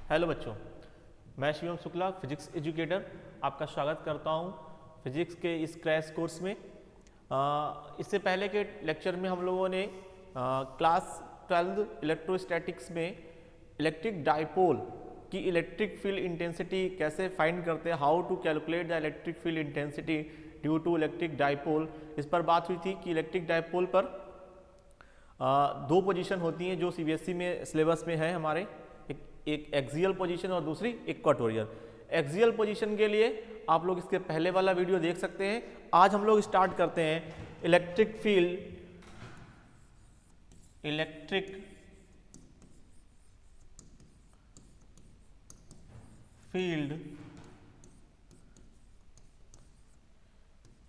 Hello बच्चों, मैं Shivam Shukla physics educator आपका स्वागत करता हूं फिजिक्स के इस क्रैश कोर्स में। इससे पहले के लेक्चर में हम लोगों ने क्लास 12 इलेक्ट्रोस्टैटिक्स में इलेक्ट्रिक डाइपोल की इलेक्ट्रिक फील्ड इंटेंसिटी कैसे फाइंड करते हैं, how to calculate the electric field intensity due to electric dipole, इस पर बात हुई थी कि इलेक्ट्रिक डाइपोल पर दो पोजीशन होती हैं जो सीबीएसई में सिलेबस में है हमारे, एक एक्सियल पोजीशन और दूसरी इक्वाटोरियल। एक्सियल पोजीशन के लिए आप लोग इसके पहले वाला वीडियो देख सकते हैं। आज हम लोग स्टार्ट करते हैं electric field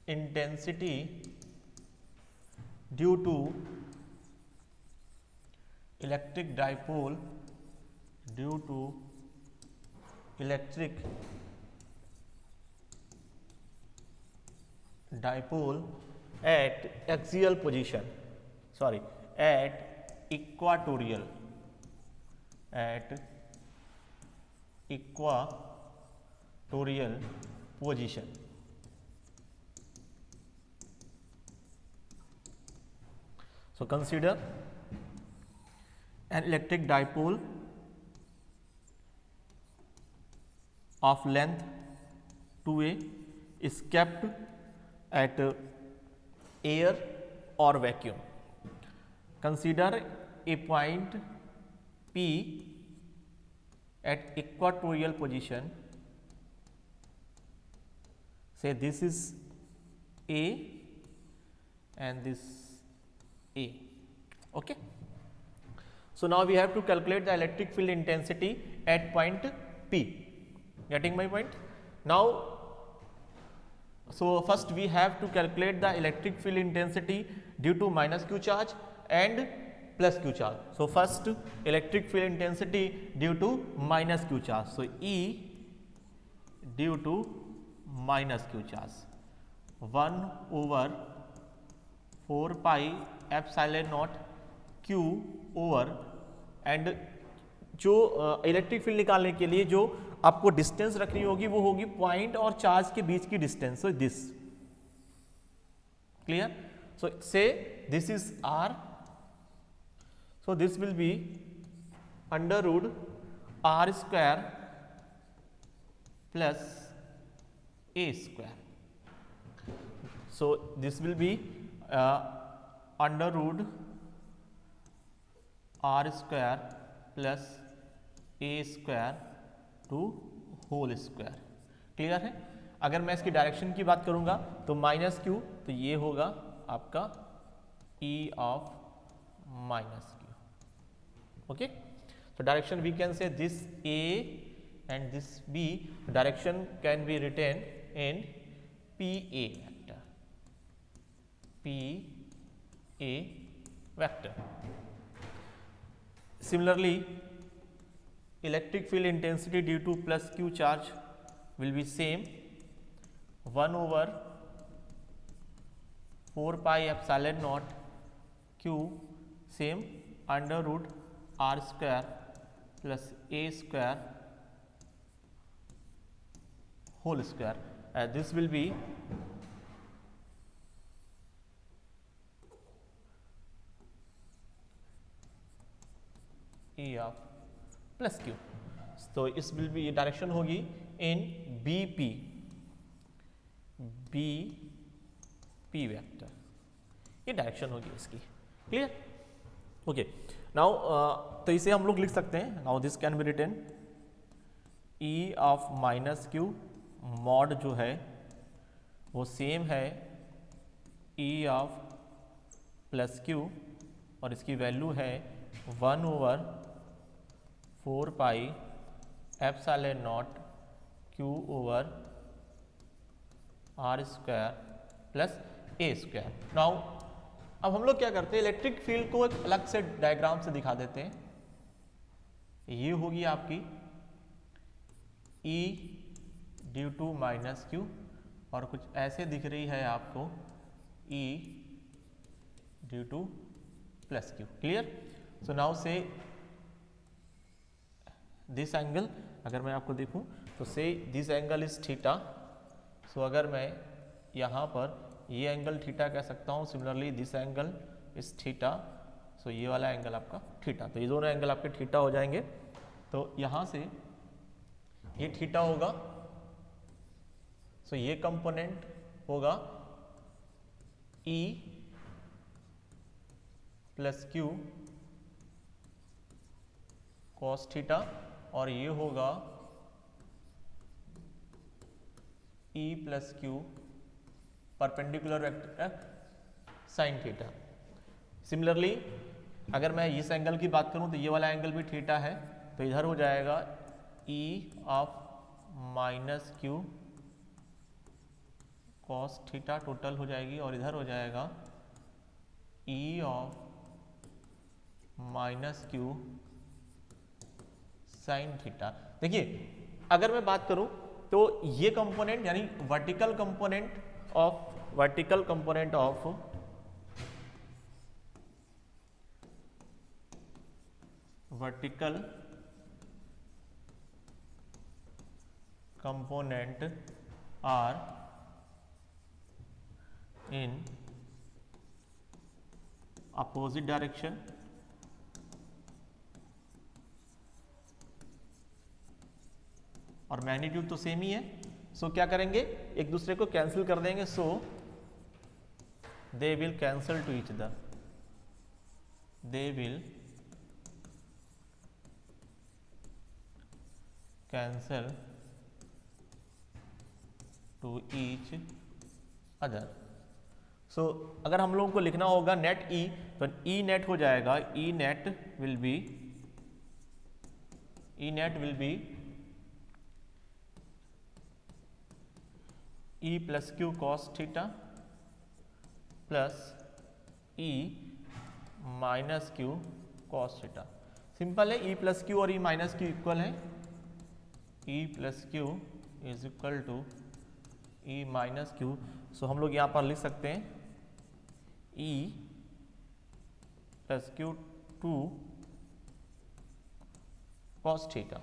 intensity due to electric dipole at axial position, at equatorial position. So consider an electric dipole of length 2a is kept at air or vacuum. Consider a point P at equatorial position. Say this is A and this A. Okay. So now we have to calculate the electric field intensity at point P. Getting my point? Now, so first we have to calculate the electric field intensity due to minus q charge and plus q charge. So first electric field intensity due to minus q charge. So E due to minus q charge 1 over 4 pi epsilon naught q over, and जो electric field निकालने के लिए जो आपको distance रखनी होगी वो होगी पॉइंट और चार्ज के बीच की distance. So this clear. So say this is r. So this will be under root r square plus a square. So this will be under root r square plus a square to whole square. Clear है. अगर मैं इसकी direction की बात करूंगा तो minus Q, तो ये होगा आपका e of minus q. Okay. तो direction we can say this a and this b. Direction can be written in pa vector. pa vector. Similarly, electric field intensity due to plus q charge will be same 1 over 4 pi epsilon naught q, same under root r square plus a square whole square. This will be E of plus Q. तो इस will be direction होगी इन BP vector. ये direction होगी इसकी. Clear. Okay. Now तो इसे हम लोग लिख सकते हैं. Now this can be written E of minus q mod जो है वो सेम है E ऑफ प्लस क्यू और इसकी वैल्यू है 1 over 4 pi epsilon not q over r square plus a square. Now अब हम लोग क्या करते हैं, इलेक्ट्रिक फील्ड को एक अलग से डायग्राम से दिखा देते हैं. ये होगी आपकी E due to minus q और कुछ ऐसे दिख रही है आपको E due to plus q. Clear? So now say this angle अगर मैं आपको देखूं तो say this angle is theta. So अगर मैं यहाँ पर ये एंगल थीटा कह सकता हूँ, similarly this angle is theta. सो ये वाला एंगल आपका थीटा, तो ये दोनों एंगल आपके थीटा हो जाएंगे। तो यहाँ से ये थीटा होगा, सो ये कंपोनेंट होगा E plus q cos theta, और ये होगा E plus Q perpendicular vector sine theta. Similarly अगर मैं इस एंगल की बात करूं तो ये वाला एंगल भी थीटा है, तो इधर हो जाएगा E of minus q cos theta total हो जाएगी, और इधर हो जाएगा E of minus q sine theta. देखिए अगर मैं बात करूं तो ये कंपोनेंट यानी vertical component of vertical component are in opposite direction, और मैग्नीट्यूड तो सेम ही है। सो क्या करेंगे, एक दूसरे को कैंसिल कर देंगे। So they will cancel to each other, they will cancel to each other. So अगर हम लोगों को लिखना होगा नेट ई, तो ई नेट हो जाएगा E net will be E plus q cos theta plus E minus q cos theta. Simple है, ई प्लस क्यू और ई माइनस क्यू इक्वल है। E plus q is equal to E minus q. So हम लोग यहाँ पर लिख सकते हैं E plus q two cos theta.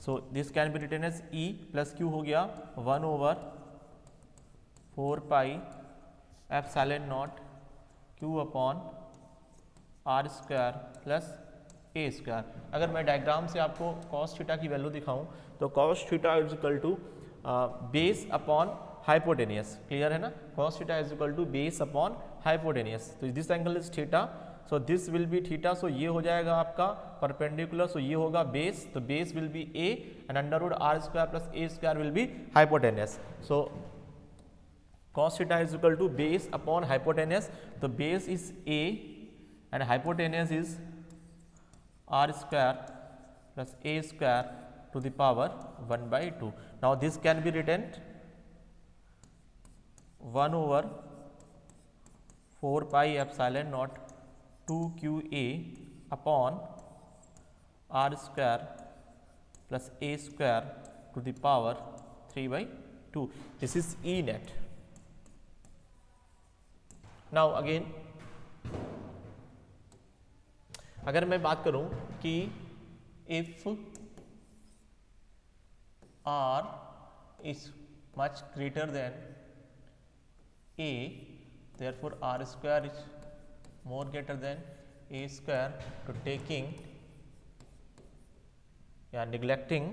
So this can be written as E plus q हो गया 1/4 pi epsilon naught q upon r square plus a square. अगर मैं डायग्राम से आपको कॉस थीटा की वैल्यू दिखाऊं तो cos theta is equal to base upon hypotenuse, clear है ना। Cos theta is equal to base upon hypotenuse. तो this angle is theta, so this will be theta. सो ये हो जाएगा आपका परपेंडिकुलर, सो ये होगा बेस, तो base will be a and under root r square plus a square will be hypotenuse. So cos theta is equal to base upon hypotenuse, the base is a and hypotenuse is r square plus a square to the power 1/2. Now this can be written 1/4 pi epsilon naught 2qa upon r square plus a square to the power 3/2. This is E net. Now again अगर मैं बात करूं कि if r is much greater than a, therefore r square is more greater than a square, तो taking या neglecting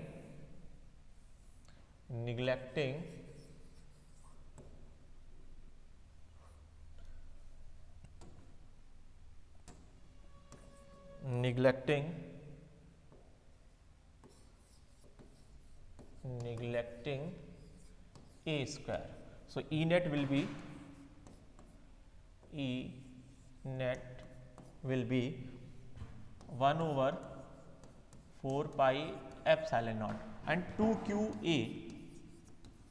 a square. So E net will be 1/4 pi epsilon naught and 2qa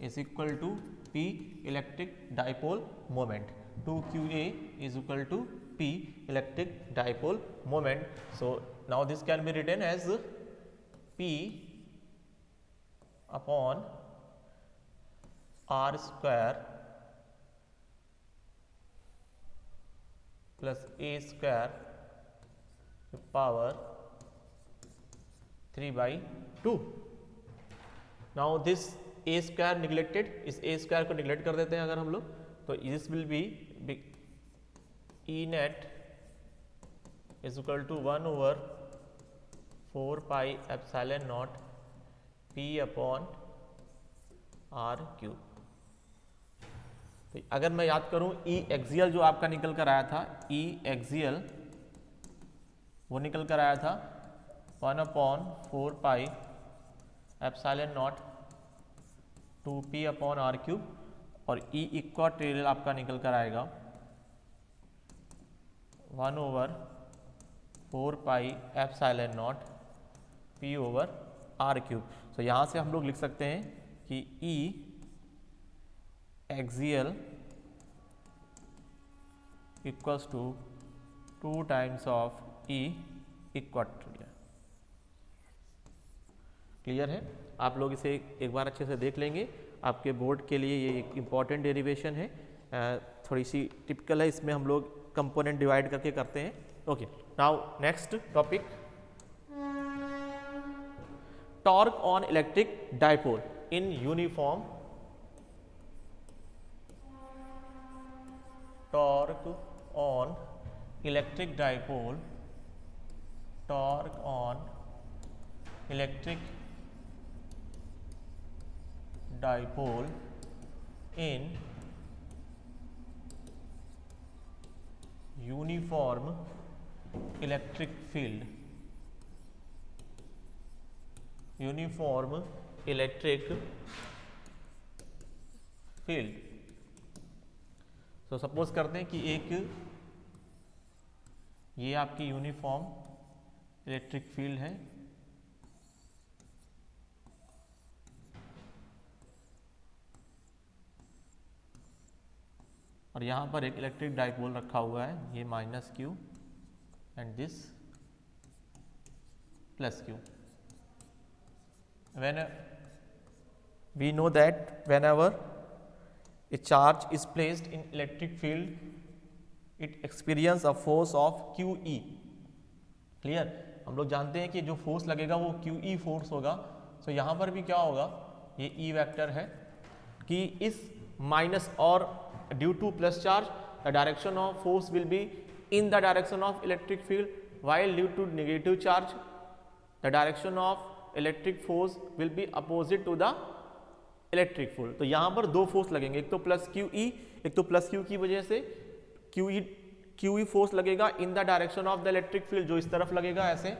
is equal to P electric dipole moment. 2qa is equal to P electric dipole moment. So now this can be written as P upon r square plus a square to power 3/2। Now this A square neglected, इस ए square को neglect कर देते हैं अगर हम लोग, तो this will be E net is equal to 1/4πε0 p/r³। तो अगर मैं याद करूं ई एक्सियल जो आपका निकल कर आया था, ई एक्सियल वो निकल कर आया था 1/4πε0 2p/r³, और ई इक्वाटोरियल आपका निकल कर आएगा 1/4πε0 p/r³। तो यहाँ से हम लोग लिख सकते हैं कि E axial equals to 2 times of E equatorial. Clear है? आप लोग इसे एक बार अच्छे से देख लेंगे, आपके बोर्ड के लिए ये एक इम्पॉर्टेंट डेरिवेशन है, थोड़ी सी टिपिकल है, इसमें हम लोग कंपोनेंट डिवाइड करके करते हैं। Okay, now next topic, torque on electric dipole in uniform, torque on electric dipole, torque on electric dipole in uniform electric field, uniform electric field. तो सपोज करते हैं कि एक ये आपकी यूनिफॉर्म इलेक्ट्रिक फील्ड है, और यहाँ पर एक इलेक्ट्रिक डाइपोल रखा हुआ है, ये -q and this +q। when we know that whenever a charge is placed in electric field it experience a force of QE। Clear? हम लोग जानते हैं कि जो फोर्स लगेगा वो QE फोर्स होगा। तो यहाँ पर भी क्या होगा, ये E वेक्टर है कि इस माइनस और due two plus charge the direction of force will be in the direction of electric field, while due to negative charge the direction of electric force will be opposite to the electric field। तो यहाँ पर दो force लगेंगे, एक तो plus Q E, एक तो plus Q की वजह से क्यू ई फोर्स लगेगा in the direction of the electric field, जो इस तरफ लगेगा ऐसे,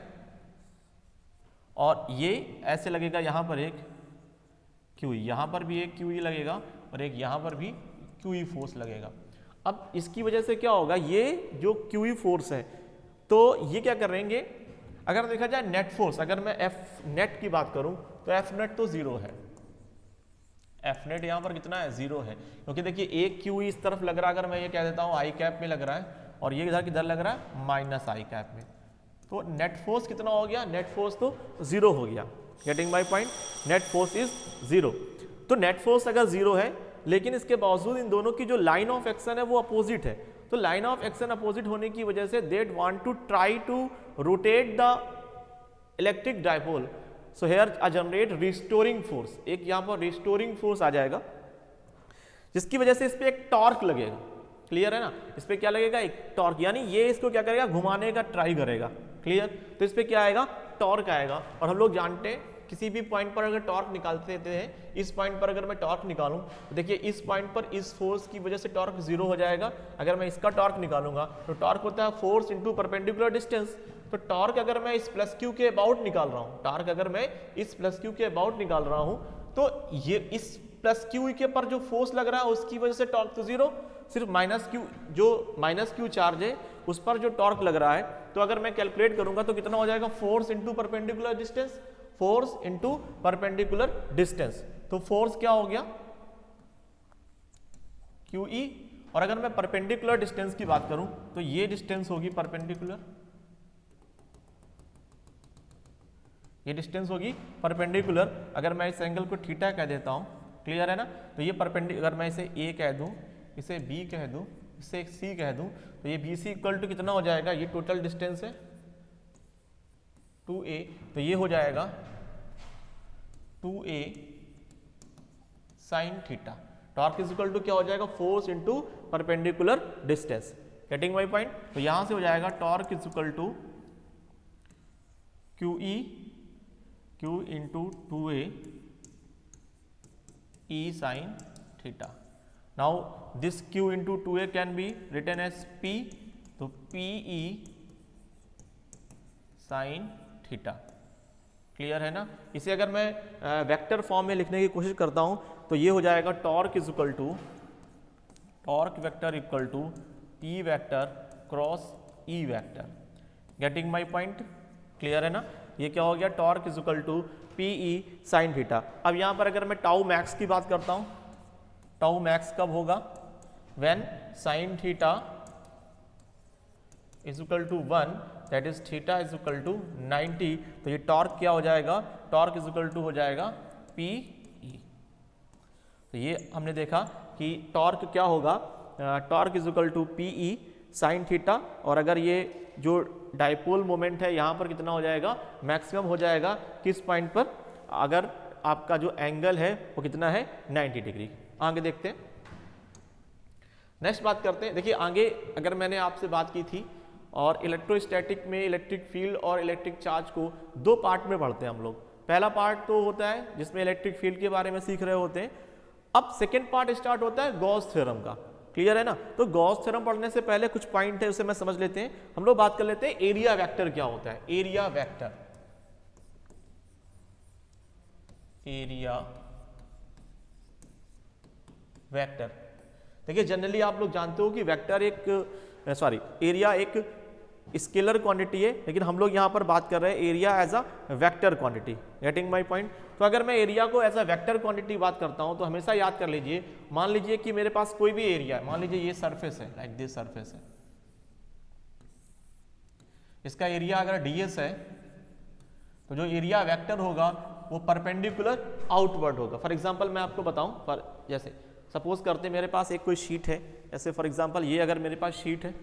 और ये ऐसे लगेगा यहाँ पर एक क्यू ई, यहाँ पर भी एक क्यू ई लगेगा और एक यहाँ पर भी क्यू ई फोर्स लगेगा। अब इसकी वजह से क्या होगा, ये जो क्यू ई फोर्स है तो ये क्या करेंगे, अगर देखा जाए नेट फोर्स, अगर मैं एफ नेट की बात करूं तो एफ नेट तो 0 है, एफ नेट यहाँ पर कितना है, 0 है, क्योंकि देखिए एक क्यू इस तरफ लग रहा है, अगर मैं ये कह देता हूँ आई कैप में लग रहा है, और ये इधर किधर लग रहा है, माइनस आई कैप में, तो नेट फोर्स कितना हो गया, नेट फोर्स तो 0 हो गया। Getting my point, net force is 0। तो नेट फोर्स अगर 0 है, लेकिन इसके बावजूद इन दोनों की जो लाइन ऑफ एक्शन है वो अपोजिट है, तो लाइन ऑफ एक्शन अपोजिट होने की वजह से that want to try to rotate the electric dipole, so here a generate restoring force, एक यहाँ पर रिस्टोरिंग फोर्स आ जाएगा, जिसकी वजह से इस पे एक टॉर्क लगेगा। क्लियर है ना? इस पे क्या लगेगा, एक टॉर्क, यानी ये इसको क्या करेगा, घुमाने का ट्राई करेगा। क्लियर? तो इस पे क्या आएगा, टॉर्क आएगा। और हम लोग जानते हैं किसी भी पॉइंट पर अगर टॉर्क निकालते हैं, इस पॉइंट पर अगर मैं टॉर्क निकालूं तो देखिए इस पॉइंट पर इस फोर्स की वजह से टॉर्क 0 हो जाएगा। अगर मैं इसका टॉर्क निकालूंगा तो टॉर्क होता है फोर्स इनटू परपेंडिकुलर डिस्टेंस। तो टॉर्क अगर मैं इस प्लस क्यू के अबाउट निकाल रहा हूं, टॉर्क अगर मैं इस प्लस क्यू के अबाउट निकाल रहा हूं, तो ये इस प्लस क्यू के पर जो फोर्स लग रहा है उसकी वजह से टॉर्क तो 0, सिर्फ माइनस क्यू, जो माइनस क्यू चार्ज है उस पर जो टॉर्क लग रहा है, तो अगर मैं कैलकुलेट करूंगा तो कितना हो जाएगा, force into perpendicular distance, force into perpendicular distance. तो फोर्स क्या हो गया, QE, और अगर मैं परपेंडिकुलर डिस्टेंस की बात करूं तो ये डिस्टेंस होगी परपेंडिकुलर, ये डिस्टेंस होगी परपेंडिकुलर। अगर मैं इस एंगल को थीटा कह देता हूं, क्लियर है ना, तो ये परपेंडिकुलर, अगर मैं इसे A कह दूं, इसे B कह दूं, इसे C कह दूं, तो ये BC इक्वल टू कितना हो जाएगा, ये टोटल डिस्टेंस है, 2a, तो ये हो जाएगा 2a sine theta. Torque is equal to क्या हो जाएगा, force into perpendicular distance. Getting my point. तो यहां से हो जाएगा torque is equal to q into 2a e sine theta. Now this q into 2a can be written as p, तो p e sine theta. Clear है ना। इसे अगर मैं वेक्टर फॉर्म में लिखने की कोशिश करता हूं तो ये हो जाएगा torque is equal to torque vector equal to p vector cross e vector. Getting my point. Clear है ना। ये क्या हो गया, torque is equal to p e sine theta. अब यहां पर अगर मैं टाउ मैक्स की बात करता हूं, टाउ मैक्स कब होगा, when sine theta is equal to 1, that is theta is equal to 90। तो ये टॉर्क क्या हो जाएगा, टॉर्क इज इक्वल टू हो जाएगा पी ई। तो ये हमने देखा कि टॉर्क क्या होगा, torque is equal to p e sine theta. और अगर ये जो डाइपोल मोमेंट है यहाँ पर कितना हो जाएगा, मैक्सिमम हो जाएगा किस पॉइंट पर, अगर आपका जो एंगल है वो कितना है 90 डिग्री। आगे देखते हैं, नेक्स्ट बात करते हैं। देखिए आगे अगर मैंने आपसे बात की थी, और इलेक्ट्रोस्टैटिक में इलेक्ट्रिक फील्ड और इलेक्ट्रिक चार्ज को दो पार्ट में पढ़ते हैं हम लोग। पहला पार्ट तो होता है जिसमें इलेक्ट्रिक फील्ड के बारे में सीख रहे होते हैं। अब सेकेंड पार्ट स्टार्ट होता है गॉस थ्योरम का। क्लियर है ना। तो गॉस थ्योरम पढ़ने से पहले कुछ पॉइंट है उसे मैं समझ लेते हैं। हम लोग बात कर लेते हैं एरिया वेक्टर क्या होता है। एरिया वेक्टर, एरिया वेक्टर देखिए जनरली आप लोग जानते हो कि वेक्टर एरिया एक स्केलर क्वांटिटी है, लेकिन हम लोग यहां पर बात कर रहे हैं area as a vector quantity. Getting my point. तो अगर मैं एरिया को एज अ वेक्टर क्वांटिटी बात करता हूं तो हमेशा याद कर लीजिए, मान लीजिए कि मेरे पास कोई भी एरिया है, मान लीजिए ये सरफेस है, लाइक दिस सरफेस है, इसका एरिया अगर ds है तो जो एरिया वेक्टर होगा वो परपेंडिकुलर आउटवर्ड होगा। फॉर एग्जांपल मैं आपको बताऊं, जैसे सपोज करते हैं मेरे पास एक कोई शीट है, ऐसे फॉर एग्जांपल ये अगर मेरे पास शीट है,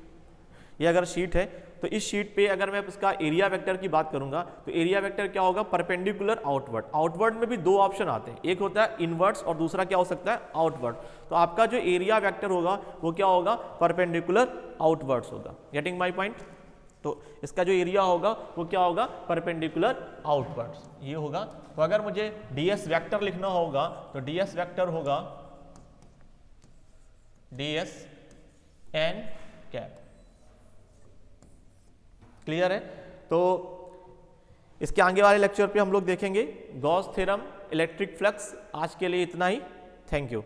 ये अगर शीट है तो इस शीट पे अगर मैं इसका एरिया वेक्टर की बात करूंगा तो एरिया वेक्टर क्या होगा, परपेंडिकुलर आउटवर्ड। आउटवर्ड में भी दो ऑप्शन आते हैं, एक होता है इनवर्ड्स और दूसरा क्या हो सकता है, आउटवर्ड। तो आपका जो एरिया वेक्टर होगा वो क्या होगा, परपेंडिकुलर आउटवर्ड्स होगा। Getting my point. तो इसका जो एरिया होगा वो क्या होगा, परपेंडिकुलर आउटवर्ड्स ये होगा। तो अगर मुझे ds वेक्टर लिखना होगा तो ds वेक्टर होगा ds n कैप। क्लियर है। तो इसके आगे वाले लेक्चर पे हम लोग देखेंगे गॉस थ्योरम, इलेक्ट्रिक फ्लक्स। आज के लिए इतना ही। Thank you.